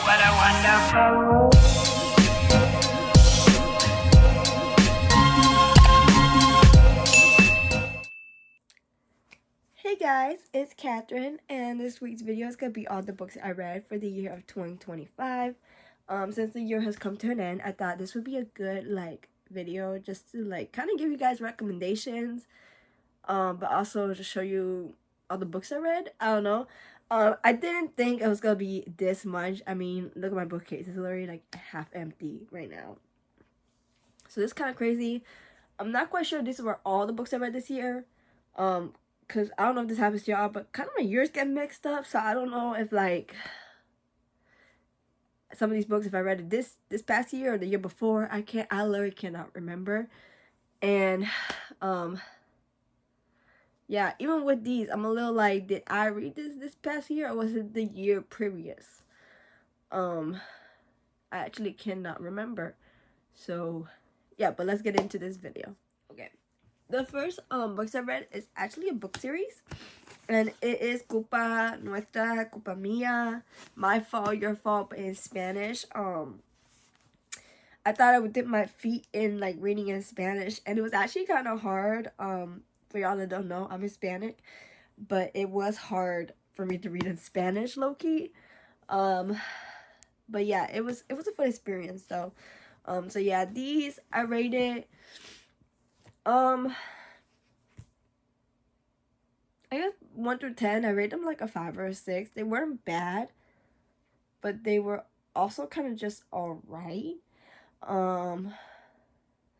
What a wonderful. Hey guys, it's Catherine, and this week's video is going to be all the books I read for the year of 2025. Since the year has come to an end, I thought this would be a good, video just to, kind of give you guys recommendations, but also to show you all the books I read. I don't know. I didn't think it was going to be this much. I mean, look at my bookcase. It's literally, half empty right now. So this is kind of crazy. I'm not quite sure these were all the books I read this year. Because I don't know if this happens to y'all, but kind of my years get mixed up, so I don't know if some of these books, if I read it this past year or the year before, I literally cannot remember. And yeah, even with these, I'm a little like, did I read this past year or was it the year previous? I actually cannot remember. So yeah, but let's get into this video. Okay. The first books I read is actually a book series, and it is Culpa Nuestra, Culpa Mía, My Fault, Your Fault, but in Spanish. I thought I would dip my feet in reading in Spanish, and it was actually kind of hard. For y'all that don't know, I'm Hispanic, but it was hard for me to read in Spanish, low key. But yeah, it was a fun experience though. So yeah, these I rated. I guess 1 through 10, I rate them like a 5 or a 6. They weren't bad, but they were also kind of just alright.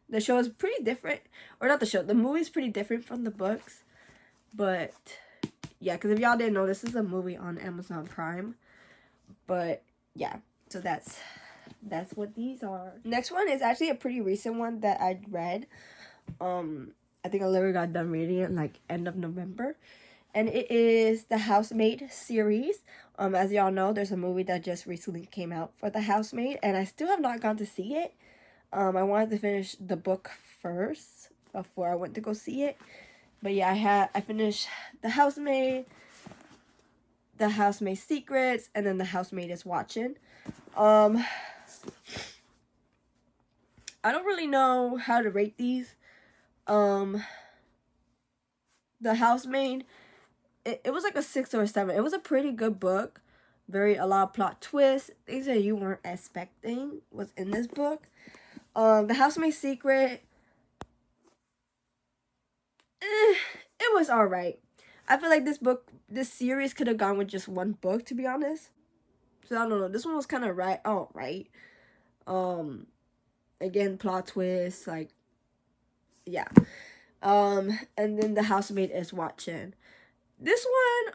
The show is pretty different, or not the show, the movie is pretty different from the books, but yeah, because if y'all didn't know, this is a movie on Amazon Prime, but yeah, so that's what these are. Next one is actually a pretty recent one that I read. I think I literally got done reading it end of November, and it is the Housemaid series. As y'all know, there's a movie that just recently came out for the Housemaid, and I still have not gone to see it. I wanted to finish the book first before I went to go see it, but yeah, I finished the Housemaid, the Housemaid Secrets, and then the Housemaid is Watching. I don't really know how to rate these. The Housemaid, it was like a 6 or a 7. It was a pretty good book. A lot of plot twists, things that you weren't expecting was in this book. The Housemaid Secret, it was alright. I feel like this series could have gone with just one book, to be honest. So I don't know. This one was kind of alright. Again, plot twists, yeah. And then the Housemaid is Watching. This one,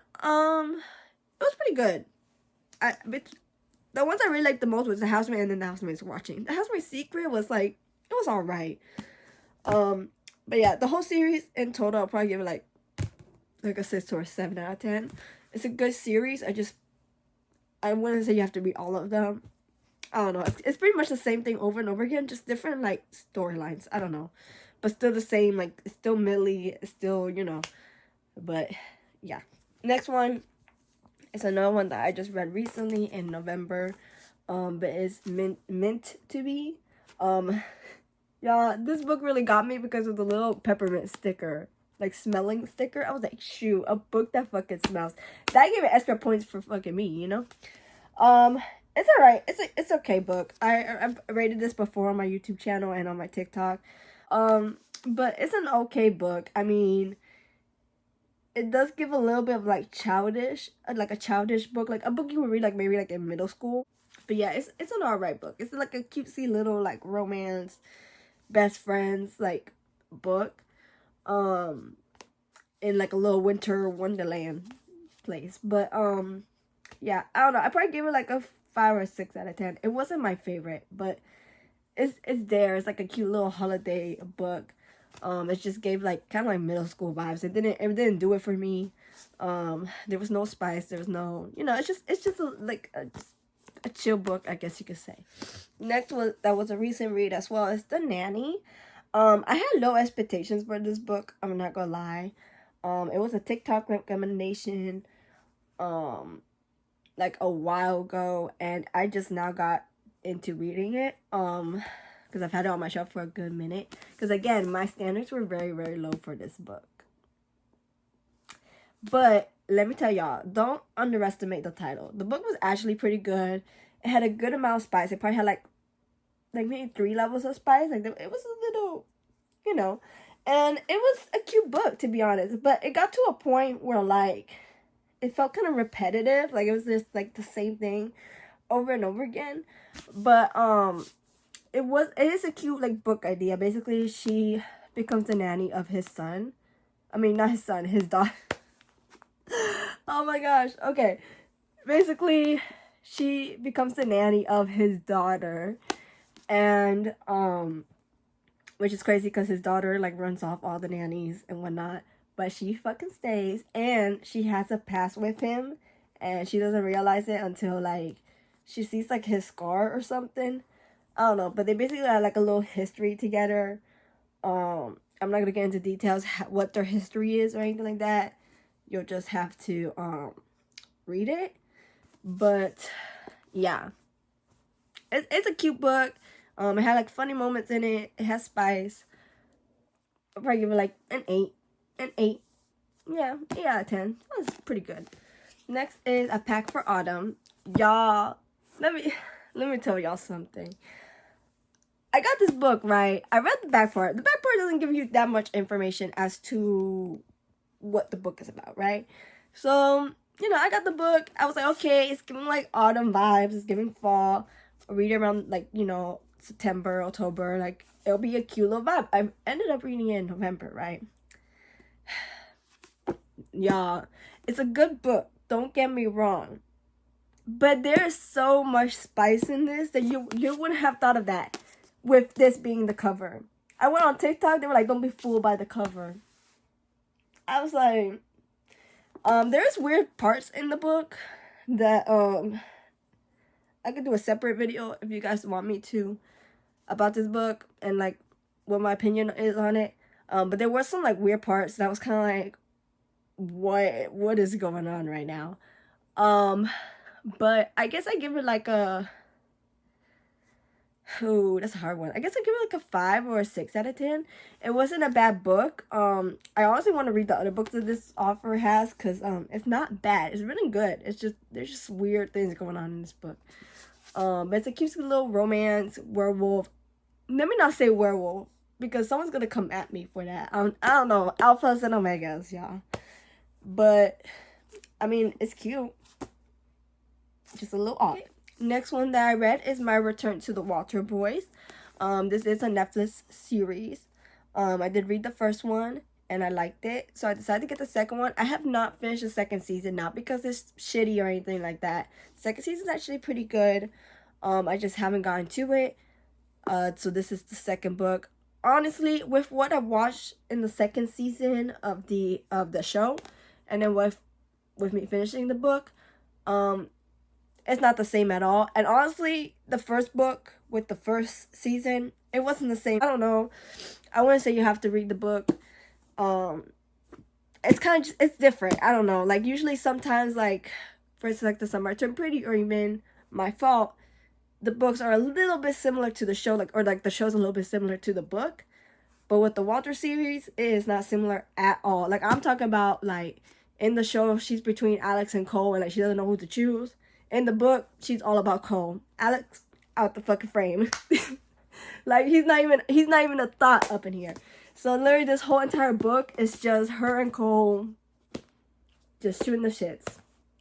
it was pretty good. The ones I really liked the most was the Housemaid and then the Housemaid is Watching. The Housemaid Secret was it was alright. But yeah, the whole series in total, I'll probably give it like a 6 or a 7 out of 10. It's a good series. I wouldn't say you have to read all of them. I don't know. It's pretty much the same thing over and over again, just different storylines. I don't know, but still the same. It's still Millie. It's still But yeah, next one is another one that I just read recently in November. But it's meant to be. Yeah, this book really got me because of the little peppermint sticker, smelling sticker. I was like, shoot, a book that fucking smells. That gave it extra points for fucking me, It's alright. It's okay book. I've rated this before on my YouTube channel and on my TikTok. But it's an okay book. I mean, it does give a little bit of childish, a childish book, a book you would read maybe in middle school. But yeah, it's an alright book. It's a cutesy little romance, best friends book. In a little winter wonderland place. But yeah, I don't know. I probably gave it a 5 or 6 out of 10. It wasn't my favorite, but it's there. It's a cute little holiday book. It just gave kind of middle school vibes. It didn't do it for me. There was no spice. There was no, it's just a chill book, I guess you could say. Next that was a recent read as well is The Nanny. I had low expectations for this book. I'm not gonna lie. It was a TikTok recommendation. like a while ago, and I just now got into reading it. Because I've had it on my shelf for a good minute. Because again, my standards were very, very low for this book. But let me tell y'all, don't underestimate the title. The book was actually pretty good. It had a good amount of spice. It probably had like maybe 3 levels of spice. Like it was a little, you know. And it was a cute book, to be honest. But it got to a point where like it felt kind of repetitive. Like it was just like the same thing over and over again. But it is a cute like book idea. Basically, she becomes the nanny of his son. I mean, not his son, his daughter. Oh my gosh. Okay. Basically, she becomes the nanny of his daughter. And which is crazy because his daughter like runs off all the nannies and whatnot. But she fucking stays, and she has a past with him, and she doesn't realize it until like she sees like his scar or something. I don't know, but they basically had like a little history together. I'm not gonna get into details what their history is or anything like that. You'll just have to read it. But yeah, it's a cute book. It had like funny moments in it. It has spice. I'll probably give it like an 8. An 8. Yeah, 8 out of 10. That's pretty good. Next is A Pack for Autumn. Y'all, let me tell y'all something. I got this book, right? I read the back part. The back part doesn't give you that much information as to what the book is about, right? So, you know, I got the book. I was like, okay, it's giving like autumn vibes. It's giving fall. I'll read it around like, you know, September, October. Like, it'll be a cute little vibe. I ended up reading it in November, right? Y'all, it's a good book. Don't get me wrong. But there's so much spice in this that you wouldn't have thought of that with this being the cover. I went on TikTok. They were like, don't be fooled by the cover. I was like, there's weird parts in the book that I could do a separate video if you guys want me to about this book and like what my opinion is on it. But there were some like weird parts that was kind of like, what is going on right now? But I guess I give it like a, oh, that's a hard one. I guess I give it like a 5 or a 6 out of 10. It wasn't a bad book. I honestly want to read the other books that this author has because it's not bad. It's really good. It's just there's just weird things going on in this book. But it's a cute little romance werewolf. Let me not say werewolf because someone's gonna come at me for that. I don't know, alphas and omegas, y'all. But I mean, it's cute. Just a little off. Next one that I read is My Return to the Walter Boys. This is a Netflix series. I did read the first one and I liked it, so I decided to get the second one. I have not finished the second season, not because it's shitty or anything like that. The second season is actually pretty good. I just haven't gotten to it. So this is the second book. Honestly, with what I watched in the second season of the show, and then with me finishing the book, it's not the same at all. And honestly, the first book with the first season, it wasn't the same. I don't know. I wouldn't say you have to read the book. It's kind of just, it's different. I don't know. Like usually sometimes like, for instance, like The Summer I Turned Pretty or even My Fault, the books are a little bit similar to the show, like, or like the show's a little bit similar to the book. But with the Walter series, it is not similar at all. Like I'm talking about like in the show, she's between Alex and Cole and like she doesn't know who to choose. In the book, she's all about Cole. Alex out the fucking frame. Like he's not even a thought up in here. So literally this whole entire book is just her and Cole just shooting the shits.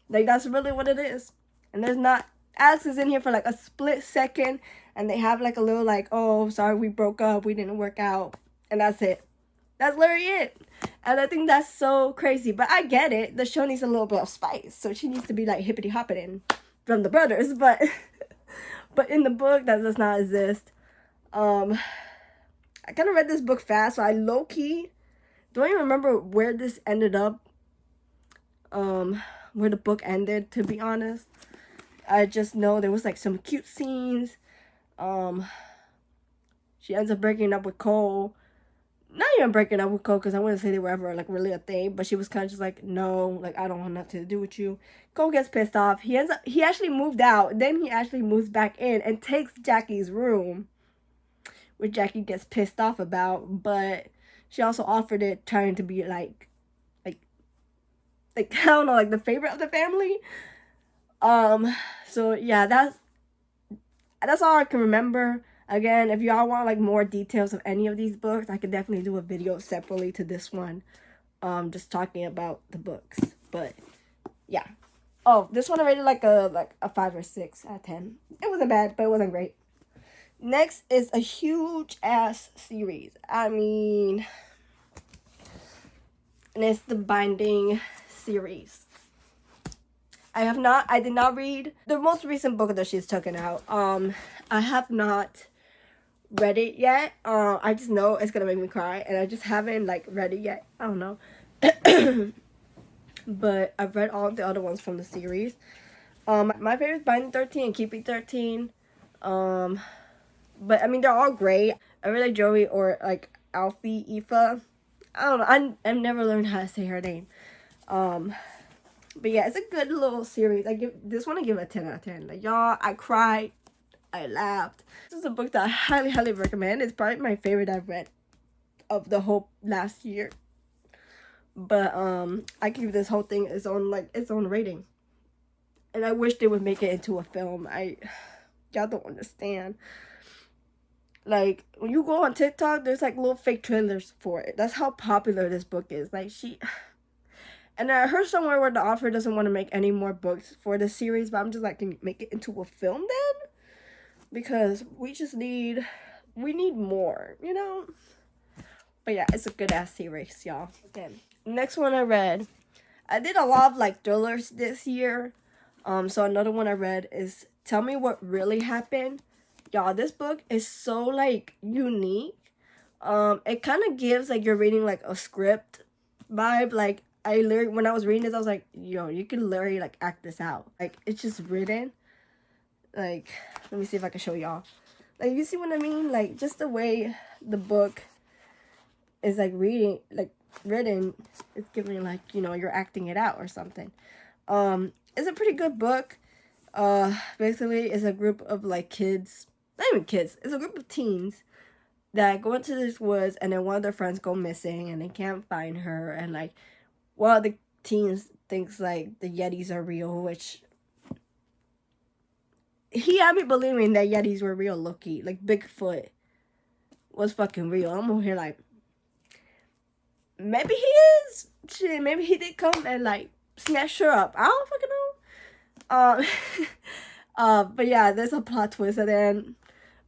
Like that's really what it is. And there's not, Alex is in here for like a split second and they have like a little like, oh sorry we broke up, we didn't work out, and that's it. That's literally it. And I think that's so crazy. But I get it. The show needs a little bit of spice. So she needs to be like hippity hopping from the brothers. But but in the book, that does not exist. I kind of read this book fast. So I low-key don't even remember where this ended up. Where the book ended, to be honest. I just know there was like some cute scenes. She ends up breaking up with Cole. not even breaking up with Cole, because I wouldn't say they were ever like really a thing, but she was kind of just like, no, like I don't want nothing to do with you. Cole gets pissed off. He actually moved out. Then he actually moves back in and takes Jackie's room, which Jackie gets pissed off about. But she also offered it, trying to be like I don't know, like the favorite of the family. So yeah, that's all I can remember. Again, if y'all want like more details of any of these books, I could definitely do a video separately to this one, just talking about the books. But yeah. Oh, this one I rated like a 5 or 6 out of 10. It wasn't bad, but it wasn't great. Next is a huge ass series. I mean, and it's the Binding series. I did not read the most recent book that she's taken out. I have not read it yet. I just know it's gonna make me cry, and I just haven't like read it yet. I don't know. But I've read all the other ones from the series. My favorite is Binding 13 and Keeping 13. But I mean, they're all great. I really like Joey, or like Alfie, Aoife. I don't know. I've never learned how to say her name. But yeah, it's a good little series. I give it a 10 out of 10. Like, y'all, I cried, I laughed. This is a book that I highly, highly recommend. It's probably my favorite I've read of the whole last year. But I give this whole thing its own rating. And I wish they would make it into a film. Y'all don't understand. Like, when you go on TikTok, there's like little fake trailers for it. That's how popular this book is. Like, and I heard somewhere where the author doesn't want to make any more books for the series, but I'm just like, can you make it into a film then? Because we need more, you know? But yeah, it's a good ass series, y'all. Okay, next one I read. I did a lot of like thrillers this year. So another one I read is Tell Me What Really Happened. Y'all, this book is so like unique. It kind of gives like you're reading like a script vibe. Like, when I was reading this, I was like, yo, you can literally like act this out. Like, it's just written. Like, let me see if I can show y'all. Like, you see what I mean? Like, just the way the book is like written, it's giving like, you know, you're acting it out or something. It's a pretty good book. Basically, it's a group of like kids, not even kids, it's a group of teens that go into this woods, and then one of their friends go missing and they can't find her, and like one of the teens thinks like the Yetis are real, which he had me believing that Yetis were real, low-key. Like, Bigfoot was fucking real. I'm over here like, maybe he is. Shit, maybe he did come and like snatch her up. I don't fucking know. But yeah, there's a plot twist at the end.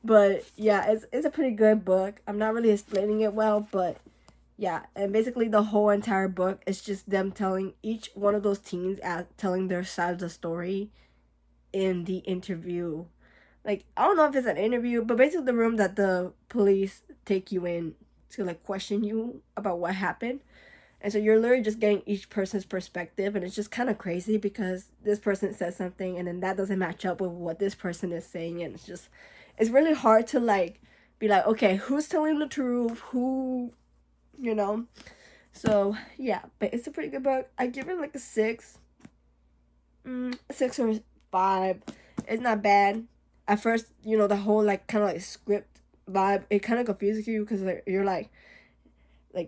But yeah, it's a pretty good book. I'm not really explaining it well, but yeah. And basically the whole entire book is just them telling each one of those teens telling their side of the story in the interview. Like, I don't know if it's an interview, but basically the room that the police take you in to like question you about what happened. And so you're literally just getting each person's perspective, and it's just kind of crazy because this person says something and then that doesn't match up with what this person is saying, and it's really hard to like be like, okay, who's telling the truth, who, you know. So yeah, but it's a pretty good book. I give it like a 6 or 5. It's not bad. At first, you know, the whole like kind of like script vibe, it kind of confuses you because you're like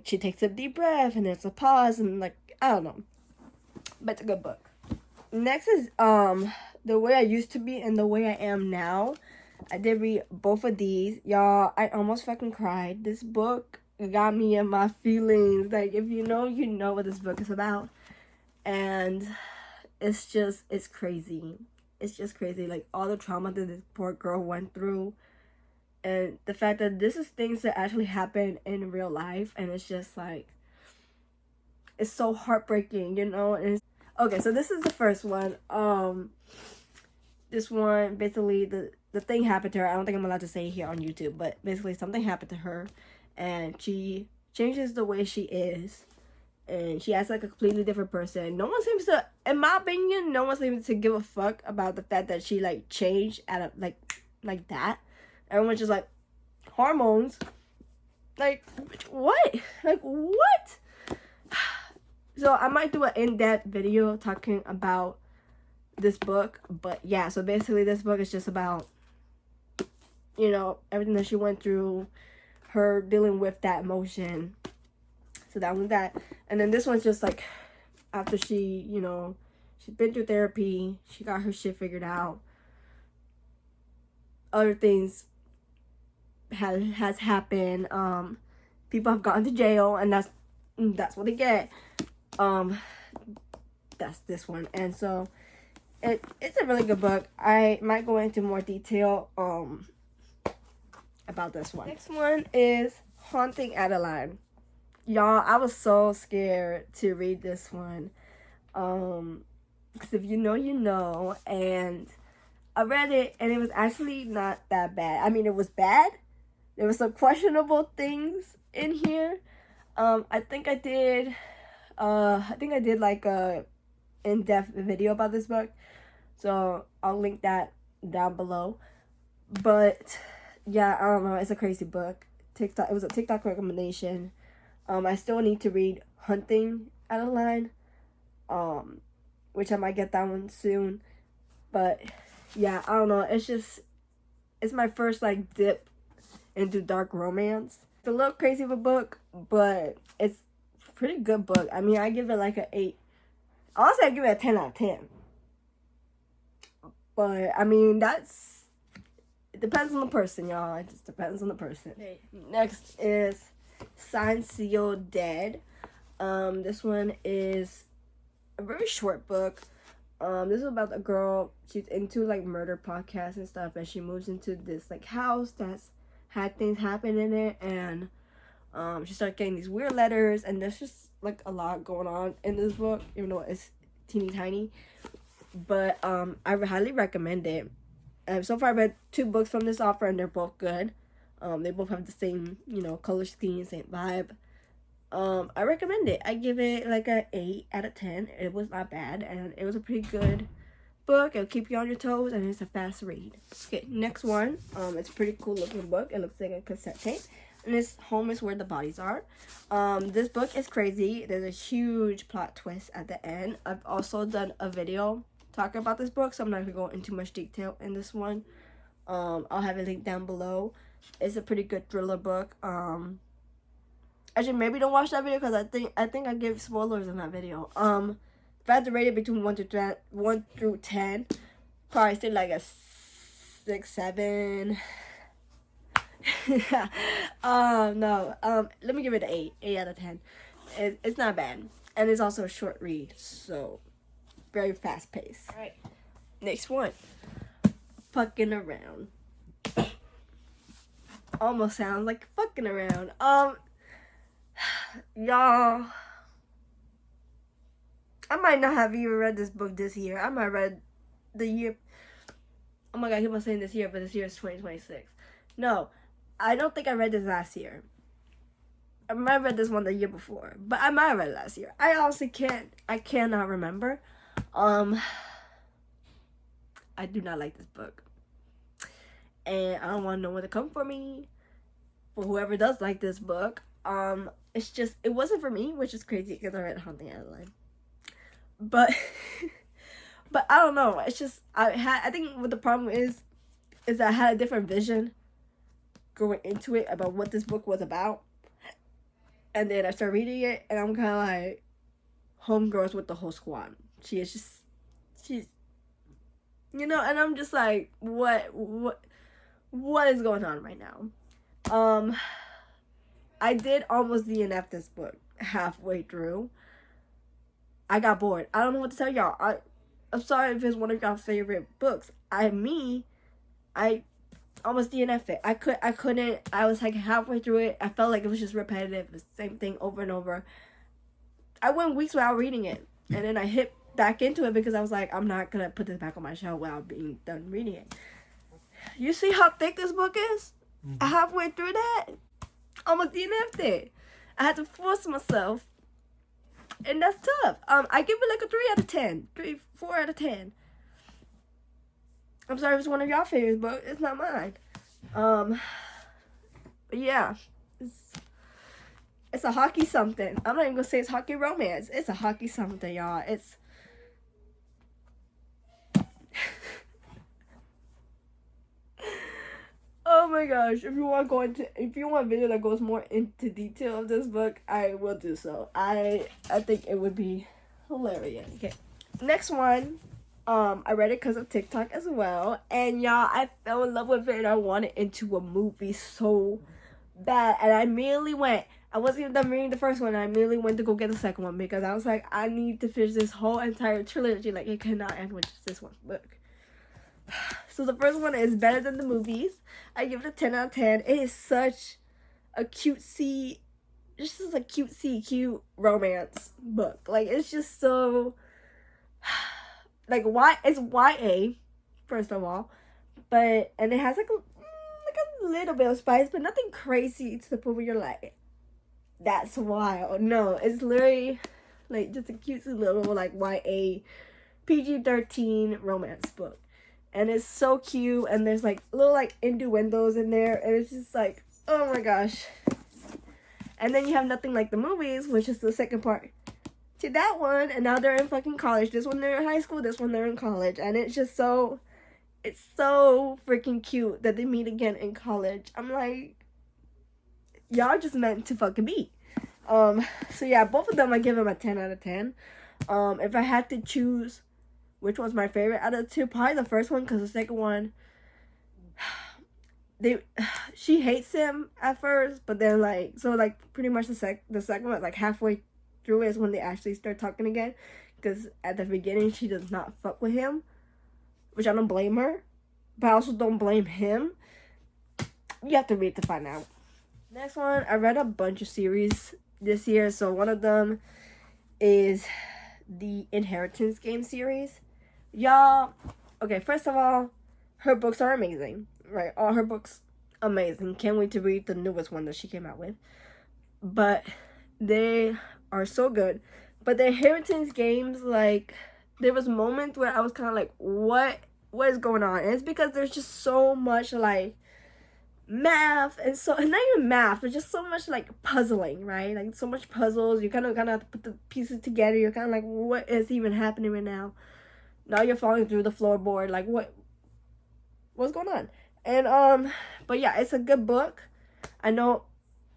she takes a deep breath and there's a pause and like, I don't know, but it's a good book. Next is The Way I Used to Be and The Way I Am Now. I did read both of these, y'all. I almost fucking cried. This book got me in my feelings. Like, if you know, you know what this book is about. And it's crazy. It's just crazy, like all the trauma that this poor girl went through, and the fact that this is things that actually happen in real life, and it's just like, it's so heartbreaking, you know. And okay, so this is the first one. This one, basically the thing happened to her. I don't think I'm allowed to say it here on YouTube, but basically something happened to her, and she changes the way she is, and she acts like a completely different person. No one seems to, in my opinion, no one seems to give a fuck about the fact that she like changed at a like that. Everyone's just like, hormones. Like, what? Like, what? So I might do an in-depth video talking about this book. But yeah, so basically this book is just about, you know, everything that she went through, her dealing with that emotion. So that one's that. And then this one's just like after she, you know, she's been through therapy, she got her shit figured out. Other things has happened. People have gone to jail, and that's what they get. That's this one. And so it's a really good book. I might go into more detail about this one. Next one is Haunting Adeline. Y'all, I was so scared to read this one. Because if you know, you know. And I read it, and it was actually not that bad. I mean, it was bad. There were some questionable things in here. I think I did like a in-depth video about this book. So I'll link that down below. But yeah, I don't know. It's a crazy book. It was a TikTok recommendation. I still need to read Haunting Adeline, which I might get that one soon. But yeah, I don't know. It's my first like dip into dark romance. It's a little crazy of a book, but it's a pretty good book. I mean, I give it like an 8. Honestly, I give it a 10 out of 10. But I mean, it depends on the person, y'all. It just depends on the person. Okay. Next is Signed, Sealed, Dead. This one is a very short book. This is about a girl. She's into like murder podcasts and stuff, and she moves into this like house that's had things happen in it, and she starts getting these weird letters, and there's just like a lot going on in this book, even though it's teeny tiny. But I highly recommend it. So far I read 2 books from this author, and they're both good. They both have the same, you know, color scheme, same vibe. I recommend it. I give it like a 8 out of 10. It was not bad, and it was a pretty good book. It'll keep you on your toes, and it's a fast read. Okay, next one. It's a pretty cool looking book. It looks like a cassette tape, and it's Home is Where the Bodies Are. This book is crazy. There's a huge plot twist at the end. I've also done a video talking about this book, so I'm not gonna go into much detail in this one. I'll have a link down below. It's a pretty good thriller book. Actually, maybe don't watch that video because I think I give spoilers in that video. If I had to rate it between 1 through 10, probably say like a 6, 7. No. Let me give it an 8 out of 10. It's not bad, and it's also a short read, so very fast paced. All right, next one. Fucking Around. Almost sounds like fucking around. Y'all, I might not have even read this book this year. I might have read the year. Oh my god, I keep on saying this year, but this year is 2026. No, I don't think I read this last year. I might have read this one the year before, but I might have read it last year. I honestly cannot remember. I do not like this book, and I don't want no one to come for me. For whoever does like this book, it's just, it wasn't for me, which is crazy because I read Haunting Adeline. But but I don't know. It's just I think what the problem is I had a different vision going into it about what this book was about, and then I started reading it, and I'm kind of like, homegirls with the whole squad. She's you know, and I'm just like, what is going on right now? I did almost DNF this book halfway through. I got bored. I don't know what to tell y'all. I'm sorry if it's one of y'all's favorite books. I almost DNF'd it. I couldn't. I was like halfway through it. I felt like it was just repetitive, the same thing over and over. I went weeks without reading it, and then I hit back into it because I was like, I'm not gonna put this back on my shelf without being done reading it. You see how thick this book is? Halfway through that, almost DNF'd it. I had to force myself, and that's tough. I give it like a 3 out of 10, 4 out of 10. I'm sorry if it's one of y'all favorites, but it's not mine. But yeah, It's a hockey something. I'm not even gonna say it's hockey romance. It's a hockey something, y'all. It's oh my gosh. If you want a video that goes more into detail of this book, I will do so. I think it would be hilarious. Okay. Next one. I read it because of TikTok as well. And y'all, I fell in love with it and I wanted into a movie so bad. And I immediately went. I wasn't even done reading the first one. I immediately went to go get the second one because I was like, I need to finish this whole entire trilogy. Like, it cannot end with just this one book. So the first one is better than the movies. I give it a 10 out of 10. It is such a cutesy, cute romance book. Like, it's just so, like, it's YA, first of all. But, and it has like a little bit of spice, but nothing crazy to the point where you're like, that's wild. No, it's literally like just a cutesy little like YA PG-13 romance book. And it's so cute, and there's like little like innuendos in there, and it's just like, oh my gosh. And then you have Nothing Like the Movies, which is the second part to that one, and now they're in fucking college. This one they're in high school, this one they're in college, and it's so freaking cute that they meet again in college. I'm like, y'all just meant to fucking be. So yeah, both of them I give them a 10 out of 10. If I had to choose which one's my favorite out of the two, probably the first one, because the second one, she hates him at first, but then like, so like pretty much the second one, like halfway through is when they actually start talking again, because at the beginning she does not fuck with him, which I don't blame her, but I also don't blame him. You have to read to find out. Next one, I read a bunch of series this year, so one of them is the Inheritance game series. Y'all, okay, first of all, her books are amazing, right? All her books, amazing. Can't wait to read the newest one that she came out with. But they are so good. But the Inheritance games, like, there was moments where I was kind of like, what is going on? And it's because there's just so much, like, math, and not even math, but just so much, like, puzzling, right? Like, so much puzzles. You kind of have to put the pieces together. You're kind of like, what is even happening right now? Now you're falling through the floorboard. Like, what's going on? And, but yeah, it's a good book. I know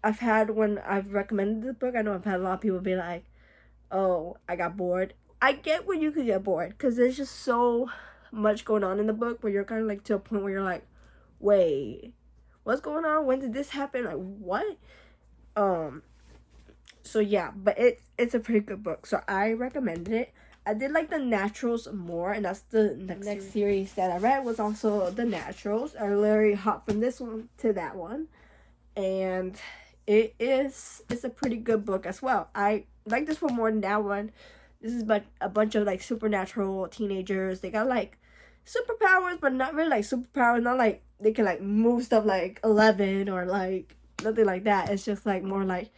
when I've recommended this book, I know I've had a lot of people be like, oh, I got bored. I get where you could get bored, because there's just so much going on in the book where you're kind of like to a point where you're like, wait, what's going on? When did this happen? Like, what? So yeah, but it's a pretty good book, so I recommended it. I did like The Naturals more, and that's the next series that I read was also The Naturals. I literally hopped from this one to that one, and it's a pretty good book as well. I like this one more than that one. This is but a bunch of like supernatural teenagers. They got like superpowers, but not really like superpowers. Not like they can like move stuff like 11 or like nothing like that. It's just like more like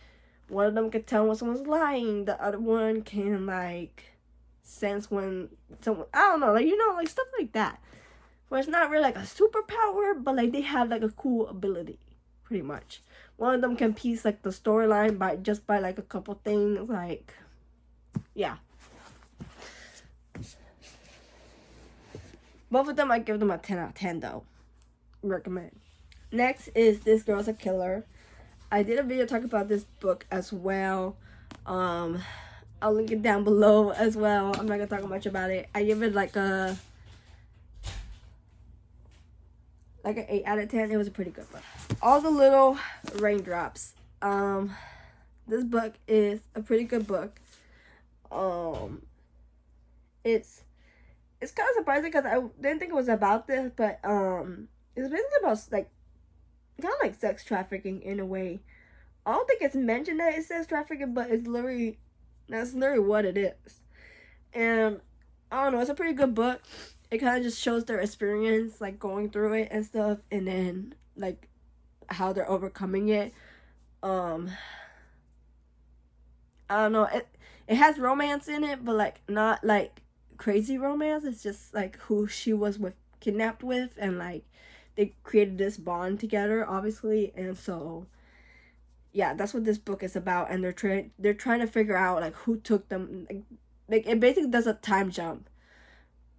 one of them can tell when someone's lying. The other one can like sense when someone, I don't know, like, you know, like stuff like that. Where it's not really like a superpower, but like they have like a cool ability, pretty much. One of them can piece like the storyline by like a couple things, like, yeah. Both of them, I give them a 10 out of 10 though. Recommend. Next is This Girl's a Killer. I did a video talking about this book as well. I'll link it down below as well. I'm not gonna talk much about it. I give it like an 8 out of 10. It was a pretty good book. All the Little Raindrops. This book is a pretty good book. It's kind of surprising because I didn't think it was about this, but it's basically about like kind of like sex trafficking in a way. I don't think it's mentioned that it's sex trafficking, but that's literally what it is. And I don't know, it's a pretty good book. It kind of just shows their experience, like going through it and stuff, and then like how they're overcoming it. I don't know. It has romance in it, but like not like crazy romance. It's just like who she was kidnapped with, and like they created this bond together, obviously, and so yeah, that's what this book is about, and they're trying to figure out like who took them. Like it basically does a time jump.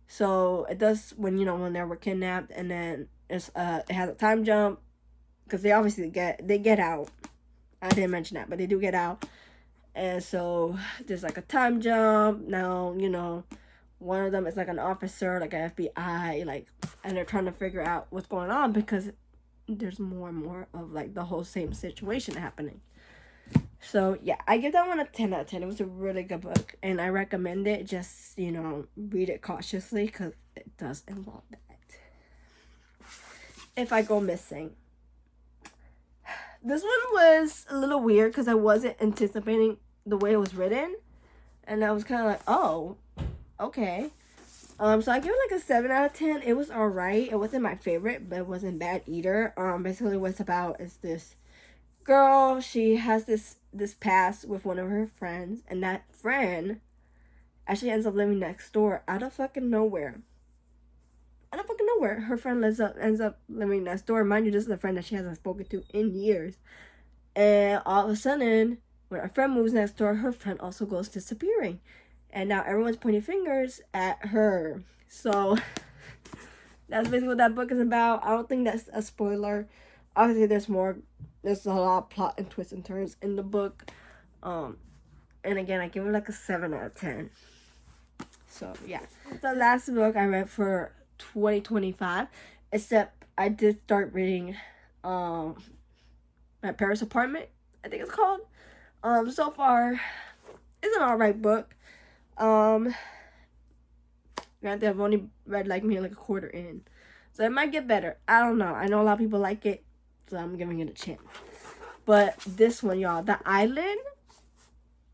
So it does when they were kidnapped, and then it has a time jump because they obviously get out. I didn't mention that, but they do get out, and so there's like a time jump now. One of them is like an officer, like an FBI, like, and they're trying to figure out what's going on because there's more and more of like the whole same situation happening. So yeah, I give that one a 10 out of 10. It was a really good book, and I recommend it. Just read it cautiously because it does involve that. If I go missing, this one was a little weird because I wasn't anticipating the way it was written, and I was kind of like, oh, okay. So I give it like a 7 out of 10. It was alright. It wasn't my favorite, but it wasn't bad either. Basically what it's about is this girl, she has this past with one of her friends, and that friend actually ends up living next door out of fucking nowhere. Out of fucking nowhere. Her friend ends up living next door. Mind you, this is a friend that she hasn't spoken to in years. And all of a sudden, when her friend moves next door, her friend also goes disappearing. And now everyone's pointing fingers at her. So that's basically what that book is about. I don't think that's a spoiler. Obviously, there's more. There's a lot of plot and twists and turns in the book. And again, I give it like a 7 out of 10. So yeah, it's the last book I read for 2025. Except I did start reading My Paris Apartment, I think it's called. So far, it's an alright book. Granted, I've only read like maybe like a quarter in, so it might get better. I don't know. I know a lot of people like it, so I'm giving it a chance. But this one, y'all, The Island.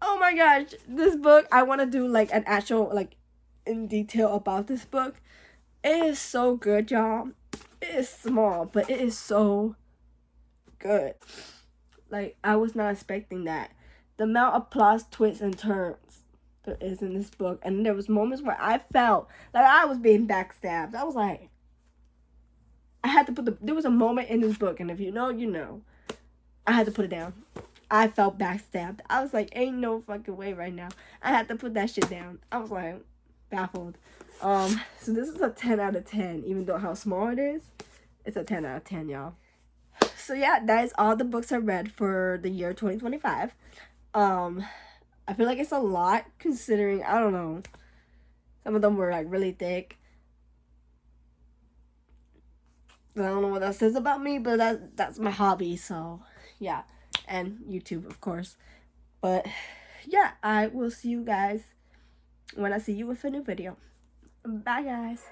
Oh my gosh, this book, I want to do like an actual like in detail about this book. It is so good, y'all. It is small, but it is so good. Like, I was not expecting that. The amount of plot twists and turns there is in this book, and there was moments where I felt like I was being backstabbed. I was like, I had to there was a moment in this book, and if you know, you know, I had to put it down. I felt backstabbed. I was like, ain't no fucking way right now. I had to put that shit down. I was like, baffled. So this is a 10 out of 10, even though how small it is. It's a 10 out of 10, y'all. So yeah, that is all the books I read for the year 2025. I feel like it's a lot considering, I don't know, some of them were like really thick. But I don't know what that says about me, but that's my hobby, so yeah. And YouTube, of course. But yeah, I will see you guys when I see you with a new video. Bye, guys.